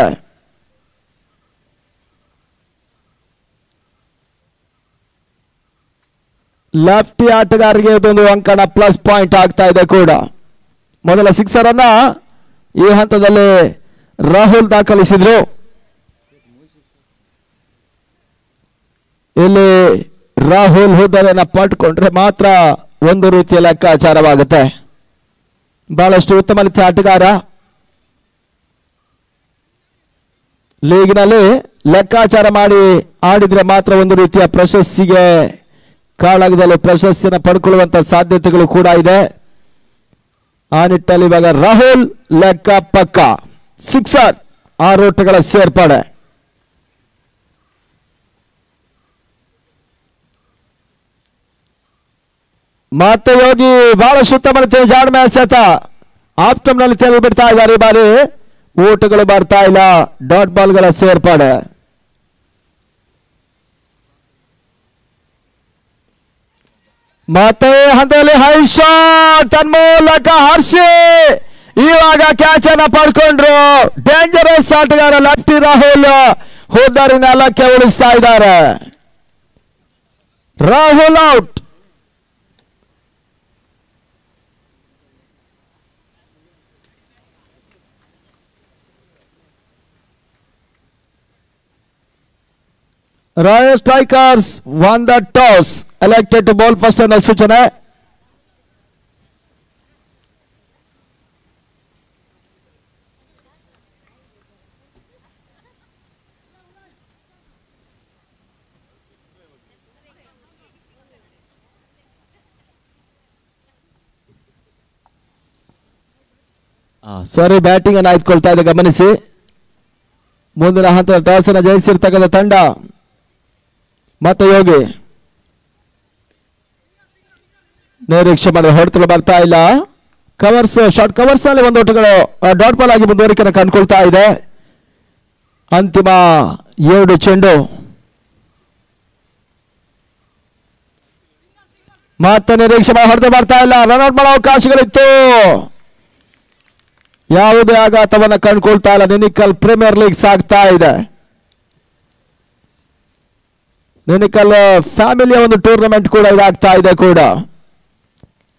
ಲೆಫ್ಟಿ ಆಟಗಾರರಿಗೆ ಇದೊಂದು ಅಂಕಣ ಪ್ಲಸ್ ಪಾಯಿಂಟ್ ಆಗ್ತಾ ಇದೆ ಕೂಡ. ಮೊದಲ ಸಿಕ್ಸರ್ ಅನ್ನ ಈ ಹಂತದಲ್ಲಿ ರಾಹುಲ್ ದಾಖಲಿಸಿದ್ರು. ಇಲ್ಲಿ ರಾಹುಲ್ ಹುದ್ದೆಯನ್ನು ಪಡ್ಕೊಂಡ್ರೆ ಮಾತ್ರ ಒಂದು ರೀತಿಯ ಲೆಕ್ಕಾಚಾರವಾಗುತ್ತೆ. ಬಹಳಷ್ಟು ಉತ್ತಮ ರೀತಿಯ ಆಟಗಾರ. ಲೀಗ್ನಲ್ಲಿ ಲೆಕ್ಕಾಚಾರ ಮಾಡಿ ಆಡಿದ್ರೆ ಮಾತ್ರ ಒಂದು ರೀತಿಯ ಪ್ರಶಸ್ತಿಗೆ ಕಾಳಗದಲ್ಲಿ ಪ್ರಶಸ್ತಿಯನ್ನು ಪಡ್ಕೊಳ್ಳುವಂತ ಸಾಧ್ಯತೆಗಳು ಕೂಡ ಇದೆ. ಆ ನಿಟ್ಟಲ್ಲಿ ಇವಾಗ ರಾಹುಲ್ ಲೆಕ್ಕ ಪಕ್ಕ. ಸಿಕ್ಸರ್, 6 ಓಟಗಳ ಸೇರ್ಪಡೆ. ಮತ್ತೆ ಯೋಗಿ ಬಹಳಷ್ಟು ಉತ್ತಮ ರೀತಿಯ ಜಾಡ್ಮೆ ಎಸೆತ ಆಪ್ಟಮ್ನಲ್ಲಿ ತೆಗೆದು ಬಿಡ್ತಾ ಇದ್ದಾರೆ. ಈ ಬಾರಿ ಓಟಗಳು ಬರ್ತಾ ಇಲ್ಲ. ಡಾಟ್ ಬಾಲ್ಗಳ ಸೇರ್ಪಡೆ. ಮತ್ತೆ ಹಂತದಲ್ಲಿ ಹೈ ಶಾಟ್ ತನ್ಮೂಲಕ ಹರ್ಷಿ ಇವಾಗ ಕ್ಯಾಚ್ ಅನ್ನ ಪಡ್ಕೊಂಡ್ರು. ಡೇಂಜರಸ್ ಆಟಗಾರ ಲೆಫ್ಟಿ ರಾಹುಲ್ ಹೋದಾರಿ ನಾಲ್ಕಕ್ಕೆ ಉಳಿಸ್ತಾ ಇದ್ದಾರೆ. Rahul out. Royal strikers won the toss, elected to bowl first ಅನ್ನೋ ಸೂಚನೆ. ಸಾರಿ, ಬ್ಯಾಟಿಂಗ್ ಅನ್ನು ಆಯ್ದುಕೊಳ್ತಾ ಇದೆ, ಗಮನಿಸಿ. ಮುಂದಿನ ಹಂತದ ಟಾಸ್ ಅನ್ನು ಜಯಿಸಿರ್ತಕ್ಕಂಥ ತಂಡ ಮತ್ತೆ ಯೋಗಿ ನಿರೀಕ್ಷೆ ಮಾಡಿದ ಹೊಡೆತಲು ಬರ್ತಾ ಇಲ್ಲ. ಕವರ್ಸ್, ಶಾರ್ಟ್ ಕವರ್ಸ್ ನಲ್ಲಿ ಒಂದು ಓಟಗಳು ಡಾಟ್ ಬಾಲ್ ಆಗಿ ಮುಂದುವರಿಕೆಯನ್ನು ಕಂಡುಕೊಳ್ತಾ ಇದೆ. ಅಂತಿಮ 7 ಚೆಂಡು. ಮತ್ತೆ ನಿರೀಕ್ಷೆ ಮಾಡಿ ಹೊಡೆದು ಬರ್ತಾ ಇಲ್ಲ. ರನ್ಔಟ್ ಮಾಡೋ ಅವಕಾಶಗಳಿತ್ತು. ಯಾವುದೇ ಆಘಾತವನ್ನು ಕಂಡುಕೊಳ್ತಾ ಇಲ್ಲ. ನಿನಿಕಲ್ ಪ್ರೀಮಿಯರ್ ಲೀಗ್ ಸಾಗ್ತಾ ಇದೆ. ನಿನಿಕಲ್ ಫ್ಯಾಮಿಲಿಯ ಒಂದು ಟೂರ್ನಮೆಂಟ್ ಕೂಡ ಇದಾಗ್ತಾ ಇದೆ ಕೂಡ.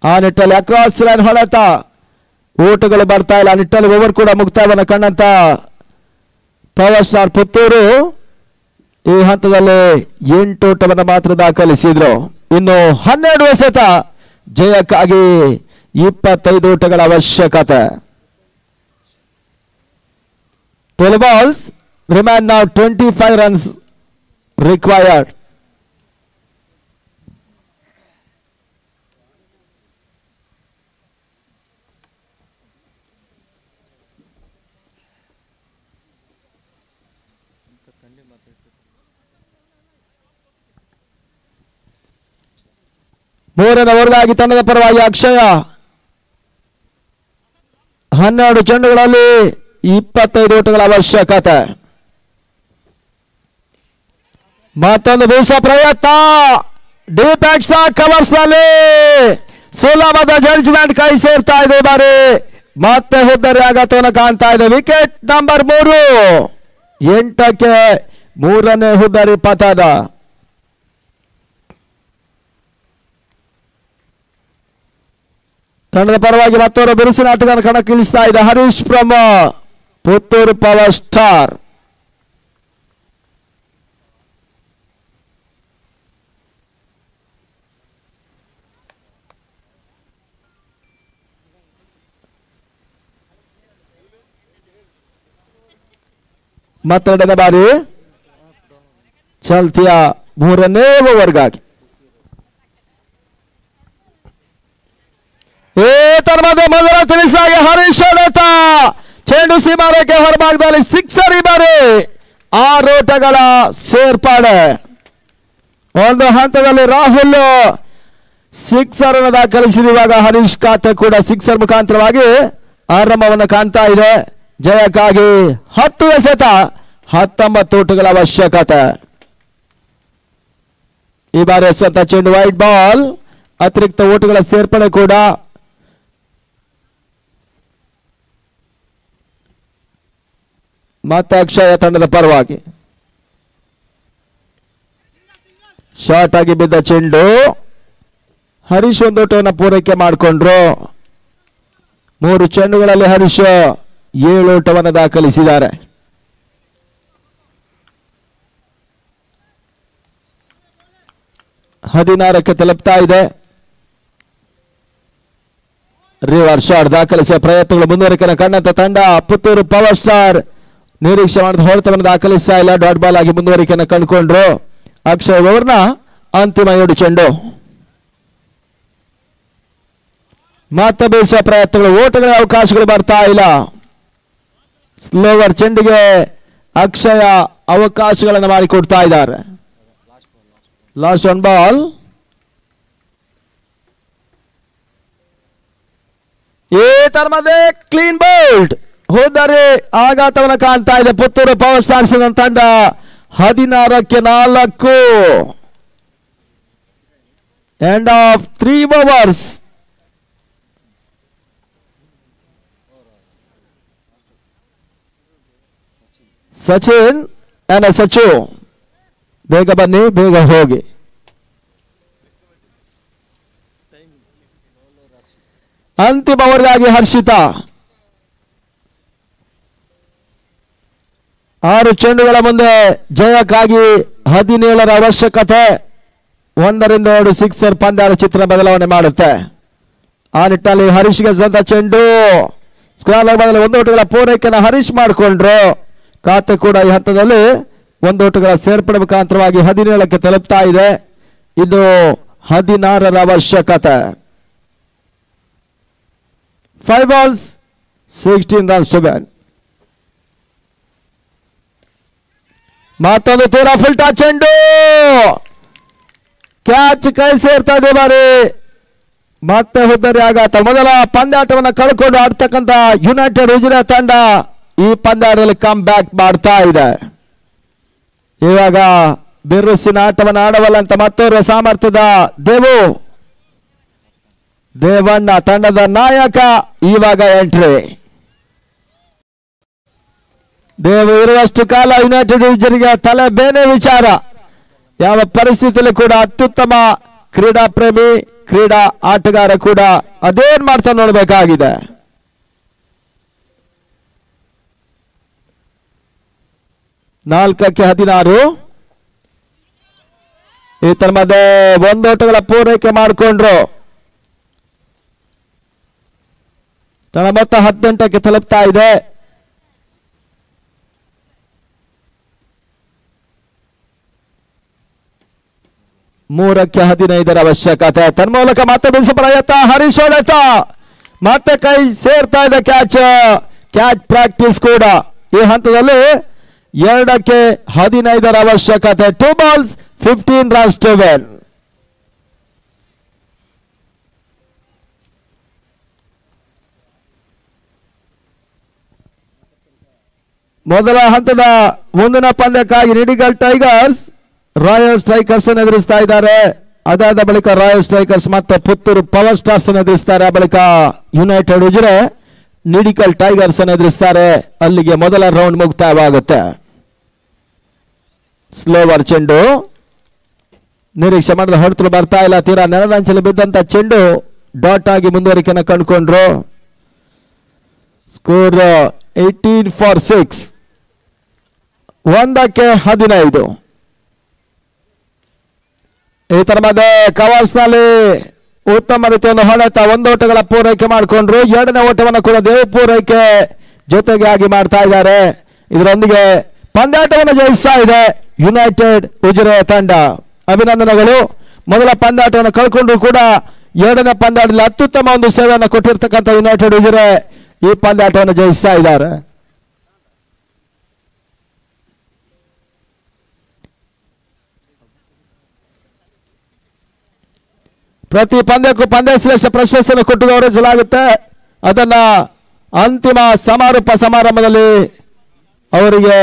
ಆ ನಿಟ್ಟಲ್ಲಿ ಅಕ್ರಾಸ್ ಲೈನ್ ಹೊಡೆತ, ಓಟಗಳು ಬರ್ತಾ ಇಲ್ಲ. ಆ ನಿಟ್ಟಲ್ಲಿ ಓವರ್ ಕೂಡ ಮುಕ್ತಾಯವನ್ನು ಕಂಡಂತ ಪವರ್ ಸ್ಟಾರ್ ಪುತ್ತೂರು ಈ ಹಂತದಲ್ಲಿ 8 ಓಟವನ್ನು ಮಾತ್ರ ದಾಖಲಿಸಿದ್ರು. ಇನ್ನು 12 ಎಸೆತ ಜಯಕ್ಕಾಗಿ 25 ಓಟಗಳ ಅವಶ್ಯಕತೆ. 12 balls remain now, 25 runs required. ಮೂರನೇ ಓವರ್ಗಾಗಿ ತಂಡದ ಪರವಾಗಿ ಅಕ್ಷಯ 12 ಚೆಂಡುಗಳಲ್ಲಿ 25 ಓಟಗಳ ಅವಶ್ಯಕತೆ. ಮತ್ತೊಂದು ಬೀಸ ಪ್ರಯತ್ನ, ಡೀಪ್ ಎಕ್ಸ್ಟ್ರಾ ಕವರ್ಸ್ ನಲ್ಲಿ ಸುಲಭದ ಜಡ್ಜ್ಮೆಂಟ್ ಕೈ ಸೇರ್ತಾ ಇದೆ. ಈ ಬಾರಿ ಮತ್ತೆ ಹುದ್ದರಿ ಆಘಾತವನ್ನು ಕಾಣ್ತಾ ಇದೆ. ವಿಕೆಟ್ ನಂಬರ್ 3, 8ಕ್ಕೆ 3ನೇ ಹುದ್ದರಿ ಪತನ. ತಂಡದ ಪರವಾಗಿ ಮತ್ತೋರು ಬಿರುಸಿನ ಆಟಗಾರ ಕಣಕ್ಕಿಳಿಸ್ತಾ ಇದೆ. Harish from Puttur power star. ಮತ್ತೆರಡನೇ ಬಾರಿ ಚಾಲ್ತಿಯ 3ನೇ ಓವರ್ಗಾಗಿ ಮೊದಲ ತಿಳಿಸಾಗಿ ಹರೀಶ್ ಹೊಡೆತ, ಚೆಂಡು ಸೀಮಾರೇಖೆ ಹೊರಭಾಗದಲ್ಲಿ ಸಿಕ್ಸರ್. ಈ ಬಾರಿ 6 ಓಟಗಳ ಸೇರ್ಪಡೆ. ಒಂದು ಹಂತದಲ್ಲಿ ರಾಹುಲ್ ಸಿಕ್ಸರ್ ಅನ್ನು ದಾಖಲಿಸಿರುವಾಗ ಹರೀಶ್ ಖಾತೆ ಕೂಡ ಸಿಕ್ಸರ್ ಮುಖಾಂತರವಾಗಿ ಆರಂಭವನ್ನು ಕಾಣ್ತಾ ಇದೆ. ಜಯಕ್ಕಾಗಿ 10 ಎಸೆತ 19 ಓಟಗಳ ಅವಶ್ಯಕತೆ. ಈ ಬಾರಿ ಎಸೆತ ಚೆಂಡು ವೈಟ್ ಬಾಲ್, ಅತಿರಿಕ್ತ ಓಟಗಳ ಸೇರ್ಪಡೆ ಕೂಡ. ಮತ್ತೆ ಅಕ್ಷಯ ತಂಡದ ಪರವಾಗಿ ಶಾರ್ಟ್ ಆಗಿ ಬಿದ್ದ ಚೆಂಡು. ಹರೀಶ್ ಒಂದು ಓಟವನ್ನು ಪೂರೈಕೆ ಮಾಡಿಕೊಂಡ್ರು. 3 ಚೆಂಡುಗಳಲ್ಲಿ ಹರೀಶ್ 7 ಓಟವನ್ನು ದಾಖಲಿಸಿದ್ದಾರೆ. 16ಕ್ಕೆ ತಲುಪ್ತಾ ಇದೆ. ರಿವರ್ಸ್ ಶಾಟ್ ದಾಖಲಿಸುವ ಪ್ರಯತ್ನಗಳು ಮುಂದುವರಿಕೆಯನ್ನು ಕಂಡಂತ ತಂಡ ಪುತ್ತೂರು ಪವರ್ ಸ್ಟಾರ್ ನಿರೀಕ್ಷೆ ಮಾಡಿದ ಹೊಡೆತವನ್ನು ದಾಖಲಿಸ್ತಾ ಇಲ್ಲ. ಡಾಟ್ ಬಾಲ್ ಆಗಿ ಮುಂದುವರಿಕೆಯನ್ನು ಕಂಡುಕೊಂಡ್ರು. ಅಕ್ಷಯ್ ಓವರ್ನ ಅಂತಿಮ 7 ಚೆಂಡು. ಮತ್ತೆ ಬೀಸುವ ಪ್ರಯತ್ನಗಳು, ಓಟಗಳ ಅವಕಾಶಗಳು ಬರ್ತಾ ಇಲ್ಲ. ಸ್ಲೋವರ್ ಚೆಂಡಿಗೆ ಅಕ್ಷಯ ಅವಕಾಶಗಳನ್ನು ಮಾಡಿಕೊಡ್ತಾ ಇದ್ದಾರೆ. Last 1 ball. ಈ ತರಮದೆ ಕ್ಲೀನ್ ಬೌಲ್ಡ್ ಹೋದರೆ ಆಘಾತವನ್ನು ಕಾಣ್ತಾ ಇದೆ ಪುತ್ತೂರು ಪವರ್ ಸ್ಟಾರ್ಸ್ ತಂಡ. 16ಕ್ಕೆ 4. End of 3 overs. Sachin and ಸಚು ಬೇಗ ಬನ್ನಿ, ಬೇಗ ಹೋಗಿ. ಅಂತಿಮ ಓವರ್ಗಾಗಿ ಹರ್ಷಿತಾ 6 ಚೆಂಡುಗಳ ಮುಂದೆ ಜಯಕ್ಕಾಗಿ 17ರ ಅವಶ್ಯಕತೆ. 1ರಿಂದ 2 ಸಿಕ್ಸರ್ ಪಂದ್ಯದ ಚಿತ್ರ ಬದಲಾವಣೆ ಮಾಡುತ್ತೆ. ಆ ನಿಟ್ಟಿನಲ್ಲಿ ಹರೀಶ್ಗೆ ಸಂತ ಚೆಂಡು. ಸ್ಕ್ವೇರ್ ಬದಲು 1 ಓಟಗಳ ಪೂರೈಕೆಯನ್ನು ಹರೀಶ್ ಮಾಡಿಕೊಂಡ್ರು. ಖಾತೆ ಕೂಡ ಈ ಹಂತದಲ್ಲಿ 1 ಓಟಗಳ ಸೇರ್ಪಡೆ ಮುಖಾಂತರವಾಗಿ 17ಕ್ಕೆ ತಲುಪ್ತಾ ಇದೆ. ಇದು 16ರ ಅವಶ್ಯಕತೆ. 5 balls 16 runs to win. ಮತ್ತೊಂದು ತೀರಾ ಫುಲ್ ಟಚ್ ಚೆಂಡು. ಕ್ಯಾಚ್ ಕೈ ಸೇರ್ತಾ ಇದೆ ಬಾರಿ. ಮತ್ತೆ ಹುದ್ದರಿ ಆಘಾತ. ಮೊದಲ ಪಂದ್ಯಾಟವನ್ನು ಕಳ್ಕೊಂಡು ಆಡ್ತಕ್ಕಂಥ ಯುನೈಟೆಡ್ ಉಜಿರೆ ತಂಡ ಈ ಪಂದ್ಯಾಟದಲ್ಲಿ ಕಮ್ ಬ್ಯಾಕ್ ಮಾಡ್ತಾ ಇದೆ. ಇವಾಗ ಬಿರುಸಿನ ಆಟವನ್ನು ಆಡವಲ್ಲಂತ ಮತ್ತೋರ್ವ ಸಾಮರ್ಥ್ಯದ ದೇವಣ್ಣ ತಂಡದ ನಾಯಕ ಇವಾಗ ಎಂಟ್ರಿ. ದೇವು ಇರುವಷ್ಟು ಕಾಲ ಯುನೈಟೆಡ್ ಉಜಿರೆಗೆ ತಲೆ ಬೇನೆ ವಿಚಾರ. ಯಾವ ಪರಿಸ್ಥಿತಿಯಲ್ಲಿ ಕೂಡ ಅತ್ಯುತ್ತಮ ಕ್ರೀಡಾ ಪ್ರೇಮಿ, ಕ್ರೀಡಾ ಆಟಗಾರ ಕೂಡ ಅದೇನ್ ಮಾಡ್ತಾ ನೋಡಬೇಕಾಗಿದೆ. ನಾಲ್ಕಕ್ಕೆ 16. ಈ ತರ ಮಧ್ಯೆ 1 ಓಟಗಳ ಪೂರೈಕೆ ಮಾಡಿಕೊಂಡ್ರು. ತನ್ನ ಮೊತ್ತ 18ಕ್ಕೆ ತಲುಪ್ತಾ ಇದೆ. ಮೂರಕ್ಕೆ 15ರ ಅವಶ್ಯಕತೆ. ತನ್ಮೂಲಕ ಮತ್ತೆ ಬೀಸುವ ಪ್ರಯತ್ನ. ಹರೀಶ್ ಹೊಡೆತ ಮತ್ತೆ ಕೈ ಸೇರ್ತಾ ಇದೆ. ಕ್ಯಾಚ್ ಪ್ರಾಕ್ಟೀಸ್ ಕೂಡ ಈ ಹಂತದಲ್ಲಿ 2ಕ್ಕೆ 15ರ ಅವಶ್ಯಕತೆ. 2 balls 15 runs to win. ಮೊದಲ ಹಂತದ ಮುಂದಿನ ಪಂದ್ಯಕ್ಕಾಗಿ ನಿಡಿಗಲ್ ಟೈಗರ್ಸ್ ರಾಯಲ್ ಸ್ಟ್ರೈಕರ್ಸ್ ಅನ್ನು ಎದುರಿಸ್ತಾ ಇದ್ದಾರೆ. ಅದಾದ ಬಳಿಕ ರಾಯಲ್ ಸ್ಟ್ರೈಕರ್ಸ್ ಮತ್ತೆ ಪುತ್ತೂರು ಪವರ್ ಸ್ಟಾರ್ಸ್ ಅನ್ನು ಎದುರಿಸ್ತಾರೆ. ಬಳಿಕ ಯುನೈಟೆಡ್ ಉಜಿರೆ ನಿಡಿಗಲ್ ಟೈಗರ್ಸ್ ಅನ್ನು ಎದುರಿಸ್ತಾರೆ. ಅಲ್ಲಿಗೆ ಮೊದಲ ರೌಂಡ್ ಮುಕ್ತಾಯವಾಗುತ್ತೆ. ಸ್ಲೋವರ್ ಚೆಂಡು, ನಿರೀಕ್ಷೆ ಮಾಡಿದ ಹೊಡೆತಲು ಬರ್ತಾ ಇಲ್ಲ. ತೀರಾ ನೆಲದಂಚಲ್ಲಿ ಬಿದ್ದಂತ ಚೆಂಡು ಡಾಟ್ ಆಗಿ ಮುಂದುವರಿಕೆಯನ್ನು ಕಂಡುಕೊಂಡ್ರು. Score 18 for 6. 1ಕ್ಕೆ 15. ಈ ತರ ಮಧ್ಯೆ ಕವರ್ಸ್ ನಲ್ಲಿ ಉತ್ತಮ ರೀತಿಯ ಹೊಡೆತ. 1 ಓಟಗಳ ಪೂರೈಕೆ ಮಾಡಿಕೊಂಡ್ರು. 2ನೇ ಓಟವನ್ನು ಕೂಡ ದೇವ್ ಪೂರೈಕೆ ಜೊತೆಗೆ ಆಗಿ ಮಾಡ್ತಾ ಇದ್ದಾರೆ. ಇದರೊಂದಿಗೆ ಪಂದ್ಯಾಟವನ್ನು ಜಯಿಸ್ತಾ ಇದೆ ಯುನೈಟೆಡ್ ಉಜಿರೆ ತಂಡ. ಅಭಿನಂದನೆಗಳು. ಮೊದಲ ಪಂದ್ಯಾಟವನ್ನು ಕಳ್ಕೊಂಡ್ರು ಕೂಡ 2ನೇ ಪಂದ್ಯಾಟದಲ್ಲಿ ಅತ್ಯುತ್ತಮ ಒಂದು ಸೇವೆಯನ್ನು ಕೊಟ್ಟಿರ್ತಕ್ಕಂಥ ಯುನೈಟೆಡ್ ಉಜಿರೆ ಈ ಪಂದ್ಯಾಟವನ್ನು ಜಯಿಸ್ತಾ ಇದ್ದಾರೆ. ಪ್ರತಿ ಪಂದ್ಯಕ್ಕೂ ಪಂದ್ಯ ಶ್ರೇಷ್ಠ ಪ್ರಶಸ್ತಿಯನ್ನು ಕೊಟ್ಟು ಗೌರವಿಸಲಾಗುತ್ತೆ. ಅದನ್ನ ಅಂತಿಮ ಸಮಾರೋಪ ಸಮಾರಂಭದಲ್ಲಿ ಅವರಿಗೆ